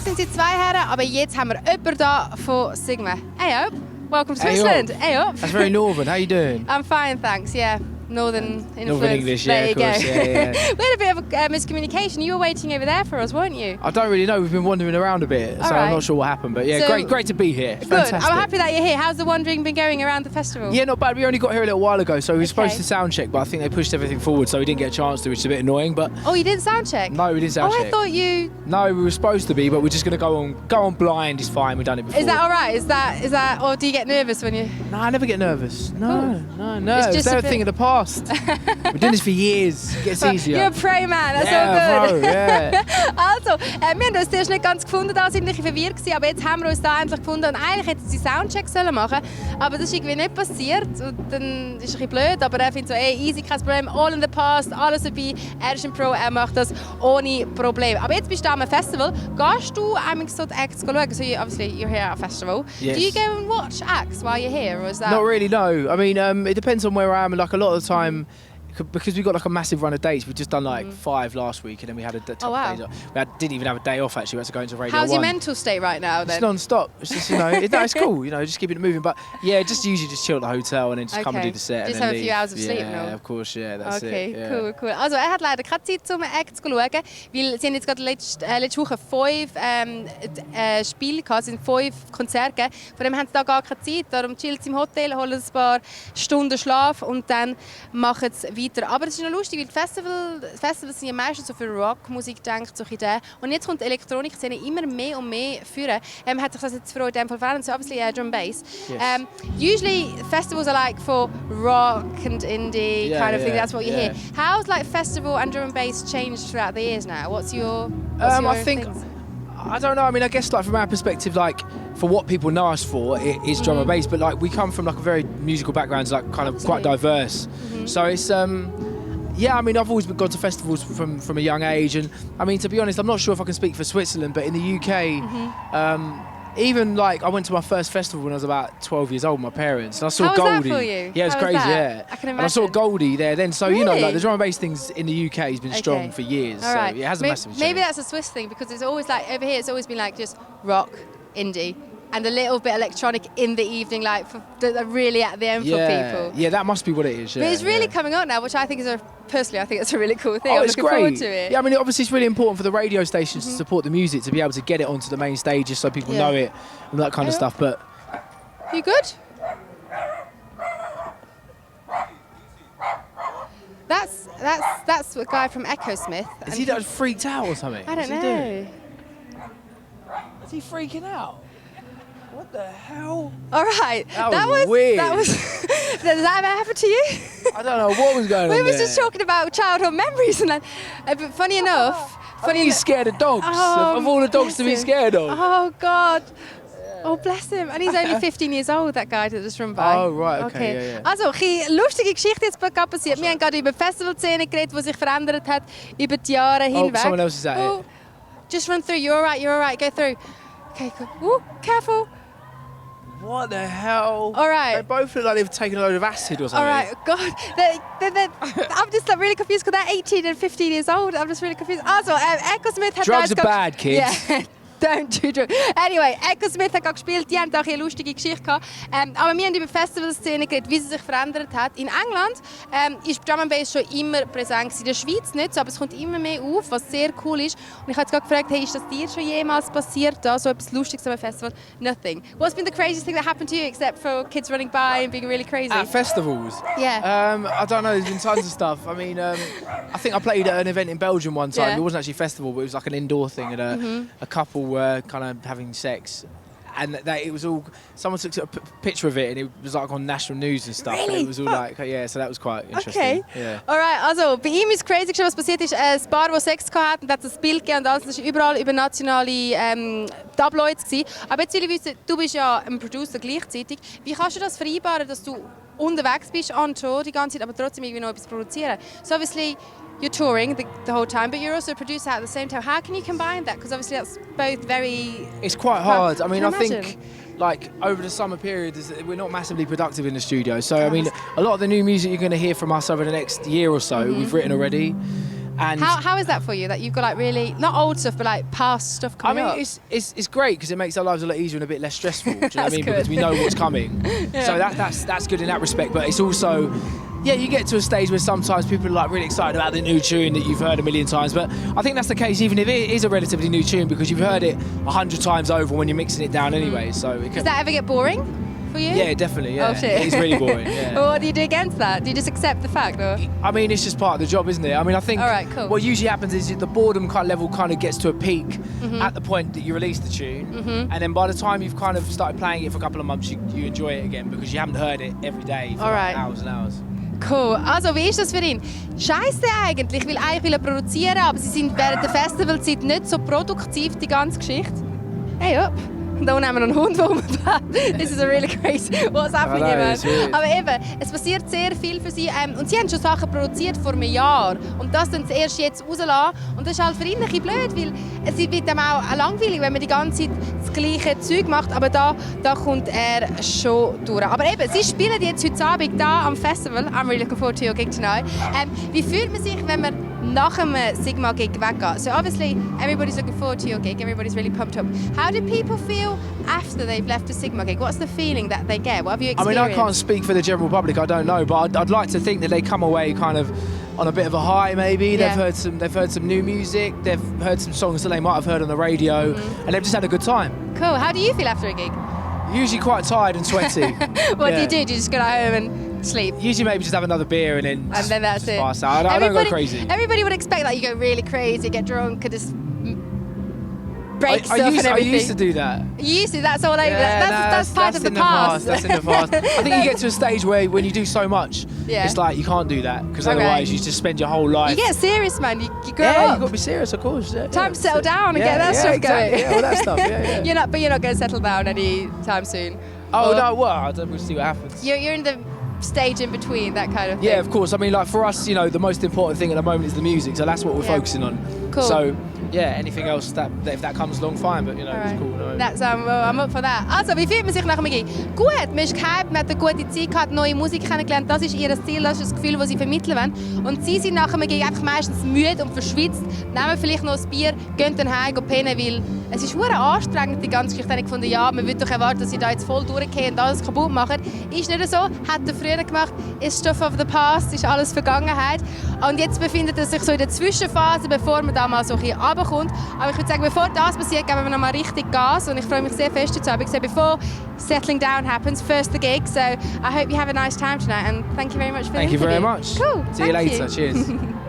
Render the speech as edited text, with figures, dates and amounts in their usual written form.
sind sie zwei Herren, aber jetzt haben wir jemanden da von Sigma. Hey up, welcome to Switzerland. Hey up. That's very northern. How you doing? I'm fine, thanks. Yeah. Northern influence. Northern English, yeah, there of course. you go. Yeah. We had a bit of a miscommunication. You were waiting over there for us, weren't you? I don't really know. We've been wandering around a bit, so I'm not sure what happened. But yeah, So- great to be here. Good. Fantastic. I'm happy that you're here. How's the wandering been going around the festival? Yeah, not bad. We only got here a little while ago, so we were supposed Okay. to sound check, but I think they pushed everything forward, so we didn't get a chance to, which is a bit annoying. But Oh, you didn't sound check? no, we didn't sound Oh, check. I thought you. No, we were supposed to be, but we're just going to go on blind. It's fine. We've done it before. Is that all right? Is that? Or do you get nervous when you? No, I never get nervous. No. It's It's just a a bit- thing of the past. We've done this for years. It gets easier. You're a pro man, that's Yeah, all good. Bro, yeah. Also, wir haben uns zuerst nicht ganz gefunden, da sind wir ein bisschen verwirrt gewesen, aber jetzt haben wir uns da endlich gefunden und eigentlich hätten sie Soundcheck sollen machen, aber das ist irgendwie nicht passiert und dann ist es ein bisschen blöd, aber er findet so, ey, easy, kein Problem, all in the past, alles dabei, er ist ein Pro, er macht das ohne Probleme. Aber jetzt bist du am Festival, gehst du einmal so die Acts schauen? So obviously you're here at a festival. Yes. Do you go and watch acts while you're here, or is that? Not really, no. I mean, it depends on where I am. Like a lot of the time, because we've got like a massive run of dates, we've just done like 5 last week, and then we had a Oh, wow. days off. Didn't even have a day off actually. We had to go into Radio How's 1. your mental state right now then? It's non-stop. It's just, it's cool. Just keeping it moving. But yeah, just usually just chill at the hotel and then just come and do the set. Just and then have a few leave. hours of sleep, Yeah, no? of course. Yeah, that's Okay, it. Yeah. cool. Also er hat leider keine Zeit, um Act zu schauen, weil sie haben jetzt gerade letzte Woche 5 Spiele gehabt, es sind 5 Konzerte gegeben. Von dem haben sie da gar keine Zeit, darum chillen sie im Hotel, holen ein paar Stunden Schlaf und dann machen sie weiter. Aber es ist noch lustig, weil die Festivals sind ja meistens so für Rockmusik gedacht, so ein bisschen. Und jetzt kommt die Elektronikszene immer mehr und mehr führen. Hat sich das jetzt für euch in dem Fall verändert, so obviously Drum and Bass. Yes. Usually festivals are like for rock and indie kind of thing, that's what you hear. How's like festival and drum and bass changed throughout the years now? What's your I think, things? I don't know. I mean, I guess like from our perspective, like for what people know us for, it is drum and bass. But like we come from like a very musical background, like kind of quite diverse. So it's yeah. I mean, I've always gone to festivals from a young age, and I mean, to be honest, I'm not sure if I can speak for Switzerland, but in the UK. Even like I went to my first festival when I was about 12 years old with my parents, and I saw How was that Goldie. for you? Yeah, it was How was crazy. that? Yeah, I can and I saw imagine. Goldie there then. So Really? like the drum and bass things in the UK has been strong for years. All right. So it has a massive change. Maybe that's a Swiss thing because it's always like over here. It's always been like just rock, indie, and a little bit electronic in the evening, like that are really at the end for people. Yeah, that must be what it is. Yeah, But it's really yeah. coming on now, which I think is personally, I think it's a really cool thing. Oh, I'm it's looking great. forward to it. Yeah, I mean, obviously it's really important for the radio stations to support the music, to be able to get it onto the main stages so people know it and that kind of stuff. But You good? That's a guy from Echosmith. is he that freaked out or something? I don't What's he know. doing? Is he freaking out? What the hell? All right. That was weird. That was. Does that ever happen to you? I don't know what was going on We were there. just talking about childhood memories, and then, but funny enough, I think he's scared of dogs. Of all the dogs to be bless him. scared of. Oh God. Oh, bless him. And he's only 15 years old, that guy that just run by. Oh, right, okay, yeah, yeah. Also, eine lustige Geschichte jetzt gerade passiert. Wir haben gerade über die Festivalszene geredet, die sich verändert hat über die Jahre hinweg. someone else is at it. Just run through. You're all right, go through. Okay, cool. Ooh, careful. What the hell? All right. They both look like they've taken a load of acid or something. All right, God. I'm just really confused because they're 18 and 15 years old. I'm just really confused. Also, Echosmith hat Drugs are bad, kids. Yeah. Don't do drugs. Anyway, Echosmith hat gespielt, die haben auch eine lustige Geschichte gehabt. Aber wir haben über die Festivalszene geredet, wie sie sich verändert hat. In England ist Drum and Bass schon immer präsent gewesen. In der Schweiz nicht so, aber es kommt immer mehr auf, was sehr cool ist. Und ich habe jetzt gerade gefragt, hey, ist das dir schon jemals passiert, da so etwas Lustiges am Festival? Nothing. What's been the craziest thing that happened to you, except for kids running by and being really crazy? At festivals? Yeah. I don't know, there's been tons of stuff. I mean, I think I played at an event in Belgium one time. Yeah. It wasn't actually a festival, but it was like an indoor thing, and a couple were kind of having sex. And it was all, someone took a picture of it and it was like on national news and stuff. Really? And it was all like, yeah, so that was quite interesting. Okay. Yeah. Alright, also bei ihm ist crazy, was passiert ist, ein Paar, das Sex hatte und hat ein Bild gegeben und alles, das war überall über nationale Tabloids gewesen. Aber jetzt will ich wissen, du bist ja ein Producer gleichzeitig. Wie kannst du das vereinbaren, dass du unterwegs bist, on tour die ganze Zeit, aber trotzdem irgendwie noch etwas produzieren? So obviously you're touring the whole time, but you're also a producer at the same time. How can you combine that? Because obviously that's both very... It's quite hard. I mean, I imagine. think like over the summer period, we're not massively productive in the studio. So I mean, a lot of the new music you're going to hear from us over the next year or so, we've written already. And how is that for you? That you've got like really not old stuff, but like past stuff coming up? It's great because it makes our lives a lot easier and a bit less stressful. Do you know what I mean? Good. Because we know what's coming. Yeah. So that's good in that respect. But it's also, yeah, you get to a stage where sometimes people are like really excited about the new tune that you've heard a million times. But I think that's the case even if it is a relatively new tune because you've heard it 100 times over when you're mixing it down anyway. So Does that ever get boring for you? Yeah, definitely. Yeah, Oh shit. It's really boring. Yeah. Well, what do you do against that? Do you just accept the fact, or? I mean, it's just part of the job, isn't it? I mean, I think All right, cool. what usually happens is the boredom kind of level kind of gets to a peak at the point that you release the tune, and then by the time you've kind of started playing it for a couple of months, you enjoy it again because you haven't heard it every day for Alright. hours and hours. Cool. Also, wie ist das für ihn? Scheiße eigentlich, weil eigentlich will er produzieren, aber sie sind während der Festivalzeit nicht so produktiv, die ganze Geschichte. Hey, up. Und da unten haben wir noch einen Hund, der rumfährt. This is a really crazy what's happening here, man. Aber eben, es passiert sehr viel für sie. Und sie haben schon Sachen produziert vor einem Jahr. Und das dann erst jetzt rauslassen. Und das ist halt für ihn ein bisschen blöd, weil es wird ihm auch langweilig, wenn man die ganze Zeit das gleiche Zeug macht. Aber da kommt er schon durch. Aber eben, sie spielen jetzt heute Abend da am Festival. I'm really looking forward to your gig tonight. Wie fühlt man sich, wenn man nach einem Sigma-Gig weggeht? So obviously, everybody's looking forward to your gig. Everybody's really pumped up. How do people feel after they've left a Sigma gig? What's the feeling that they get? What have you experienced? I mean, I can't speak for the general public. I don't know, but I'd like to think that they come away kind of on a bit of a high. Maybe Yeah. they've heard some new music. They've heard some songs that they might have heard on the radio, and they've just had a good time. Cool. How do you feel after a gig? Usually quite tired and sweaty. What do Yeah. you do? Do you just go home and sleep? Usually maybe just have another beer and then That's just it. pass out. I don't go crazy. Everybody would expect that you go really crazy, get drunk, and just break stuff and I everything. used to do that. You used to. That's all over. That's part of the in past. That's in the past. I think you get to a stage where when you do so much, Yeah. it's like you can't do that because Okay. otherwise you just spend your whole life. You get serious, man. You grow yeah, up. you got to be serious, of course. Yeah, Time to settle down and yeah, get that yeah, stuff exactly. going. Yeah, all that stuff. Yeah, yeah. You're not going to settle down anytime soon. Oh Or no, well, I don't. We'll see what happens. You're in the stage in between, that kind of thing. Yeah, of course. I mean, like for us, the most important thing at the moment is the music, so that's what we're Yeah. focusing on. Cool. So, yeah, anything else that if that comes along, fine. But it's Alright. cool. No. That's, well, I'm up for that. Also, wie fühlt man sich nach dem Gig? Gut, man ist gehypt, man hat eine gute Zeit gehabt, neue Musik kennengelernt. Das ist ihr Ziel, das ist das Gefühl, das sie vermitteln wollen. Und sie sind nach dem Gig einfach meistens müde und verschwitzt, nehmen vielleicht noch ein Bier, gehen dann heim, gehen pennen, weil es ist verdammt anstrengend, die ganze Geschichte. Ich gefunden, ja, man würde doch erwarten, dass sie da jetzt voll durchgehen und alles kaputt machen. Ist nicht so, hat er früher gemacht, ist Stuff of the Past, ist alles Vergangenheit. Und jetzt befindet er sich so in der Zwischenphase, bevor man da mal so ein bisschen runterkommt. Aber ich würde sagen, bevor das passiert, geben wir noch mal richtig Gas. Und ich freue mich sehr fest dazu. Ich sage, before settling down happens, first the gig. So I hope you have a nice time tonight. And thank you very much for the Thank you very interview. much. Cool. See you thank later. Cheers.